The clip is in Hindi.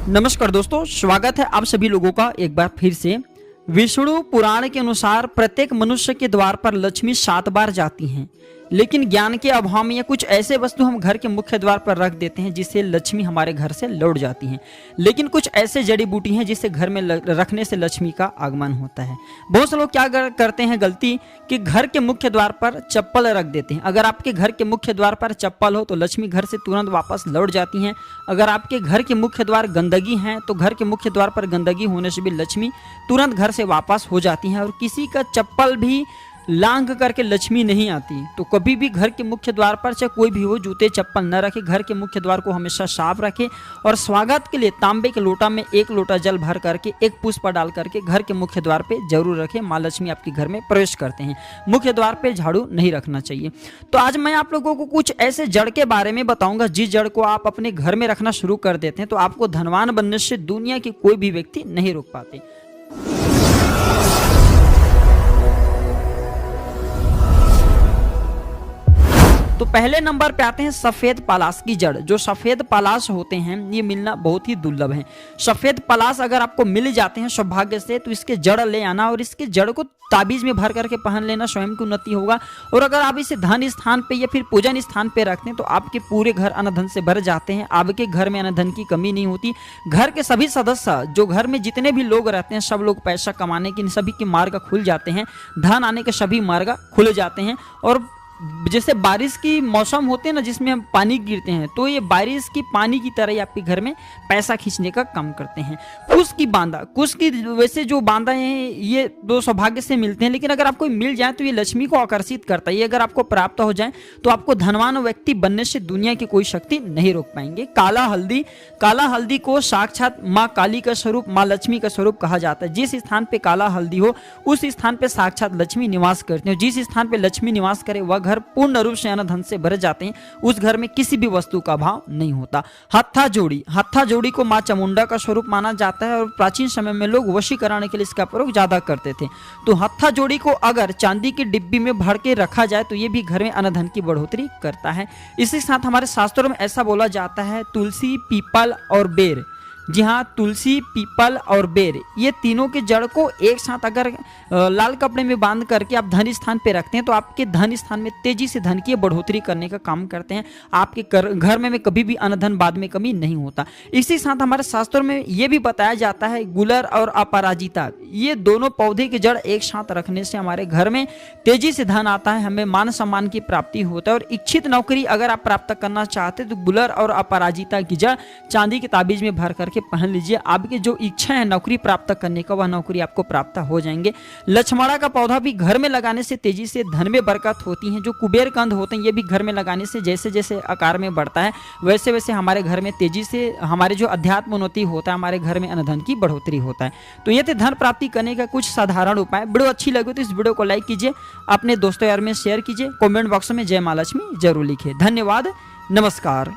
नमस्कार दोस्तों, स्वागत है आप सभी लोगों का एक बार फिर से। विष्णु पुराण के अनुसार प्रत्येक मनुष्य के द्वार पर लक्ष्मी 7 बार जाती हैं, लेकिन ज्ञान के अभाव में या कुछ ऐसे वस्तु हम घर के मुख्य द्वार पर रख देते हैं जिससे लक्ष्मी हमारे घर से लौट जाती हैं। लेकिन कुछ ऐसे जड़ी बूटी हैं जिससे घर में रखने से लक्ष्मी का आगमन होता है। बहुत से लोग क्या करते हैं गलती कि घर के मुख्य द्वार पर चप्पल रख देते हैं। अगर आपके घर के मुख्य द्वार पर चप्पल हो तो लक्ष्मी घर से तुरंत वापस लौट जाती हैं। अगर आपके घर के मुख्य द्वार गंदगी है तो घर के मुख्य द्वार पर गंदगी होने से भी लक्ष्मी तुरंत घर से वापस हो जाती हैं। और किसी का चप्पल भी लांघ करके लक्ष्मी नहीं आती। तो कभी भी घर के मुख्य द्वार पर चाहे कोई भी हो, जूते चप्पल न रखे। घर के मुख्य द्वार को हमेशा साफ रखें और स्वागत के लिए तांबे के लोटा में 1 लोटा जल भर करके 1 पुष्प डाल करके घर के मुख्य द्वार पे जरूर रखें। माँ लक्ष्मी आपके घर में प्रवेश करते हैं। मुख्य द्वार पे झाड़ू नहीं रखना चाहिए। तो आज मैं आप लोगों को कुछ ऐसे जड़ के बारे में बताऊंगा जिस जड़ को आप अपने घर में रखना शुरू कर देते हैं तो आपको धनवान बनने से दुनिया के कोई भी व्यक्ति नहीं रोक पाते। तो पहले नंबर पे आते हैं सफेद पलाश की जड़। जो सफेद पलाश होते हैं ये मिलना बहुत ही दुर्लभ है। सफेद पलाश अगर आपको मिल जाते हैं सौभाग्य से तो इसके जड़ ले आना और इसके जड़ को ताबीज में भर करके पहन लेना, स्वयं की उन्नति होगा। और अगर आप इसे धन स्थान पे या फिर पूजन स्थान पे रखते हैं तो आपके पूरे घर अनधन से भर जाते हैं। आपके घर में अनधन की कमी नहीं होती। घर के सभी सदस्य, जो घर में जितने भी लोग रहते हैं, सब लोग पैसा कमाने के सभी के मार्ग खुल जाते हैं। धन आने के सभी मार्ग खुल जाते हैं। और जैसे बारिश की मौसम होते हैं ना जिसमें हम पानी गिरते हैं, तो ये बारिश की पानी की तरह ही आपके घर में पैसा खींचने का काम करते हैं। कुश की बांदा, कुश की वैसे जो बांदा हैं ये 2 सौभाग्य से मिलते हैं, लेकिन अगर आपको मिल जाए तो ये लक्ष्मी को आकर्षित करता है। ये अगर आपको प्राप्त हो जाए तो आपको धनवान व्यक्ति बनने से दुनिया की कोई शक्ति नहीं रोक पाएंगे। काला हल्दी, काला हल्दी को साक्षात माँ काली का स्वरूप, माँ लक्ष्मी का स्वरूप कहा जाता है। जिस स्थान पे काला हल्दी हो उस स्थान पे साक्षात लक्ष्मी निवास करते हैं। जिस स्थान पे लक्ष्मी निवास करे वह घर पूर्ण रूप से अनधन से भर जाते हैं। उस घर में किसी भी वस्तु का अभाव नहीं होता। हत्था जोड़ी, हत्था जोड़ी को मां चामुंडा का स्वरूप माना जाता है और प्राचीन समय में लोग वशीकरण के लिए इसका प्रयोग ज्यादा करते थे। तो हत्था जोड़ी को अगर चांदी की डिब्बी में भर के रखा जाए तो ये भी घर में अनधन की बढ़ोतरी करता है। इसी साथ हमारे शास्त्रों में ऐसा बोला जाता है, तुलसी, पीपल और बेर, जी हाँ, तुलसी, पीपल और बेर, ये तीनों के जड़ को एक साथ अगर लाल कपड़े में बांध करके आप धन स्थान पे रखते हैं तो आपके धन स्थान में तेजी से धन की बढ़ोतरी करने का काम करते हैं। आपके घर में कभी भी अनधन बाद में कमी नहीं होता। इसी साथ हमारे शास्त्रों में ये भी बताया जाता है, गुलर और अपराजिता, ये दोनों पौधे के जड़ एक साथ रखने से हमारे घर में तेजी से धन आता है, हमें मान सम्मान की प्राप्ति होता है। और इच्छित नौकरी अगर आप प्राप्त करना चाहते हैं तो गुलर और अपराजिता की जड़ चांदी के ताबीज में भर करके पहन लीजिए। आपकी जो इच्छा है नौकरी प्राप्त करने का, वह नौकरी आपको प्राप्त हो जाएंगे। लक्ष्मणा का पौधा भी घर में लगाने से तेजी से धन में बरकत होती है। जो कुबेर कंद होते हैं ये भी घर में लगाने से जैसे जैसे आकार में बढ़ता है वैसे वैसे हमारे घर में तेजी से हमारे जो अध्यात्म उन्नति होता है, हमारे घर में अनधन की बढ़ोतरी होता है। तो ये थे धन प्राप्ति करने का कुछ साधारण उपाय। वीडियो अच्छी लगे तो इस वीडियो को लाइक कीजिए, अपने दोस्तों यार में शेयर कीजिए, कमेंट बॉक्स में जय माँ लक्ष्मी जरूर लिखिए। धन्यवाद, नमस्कार।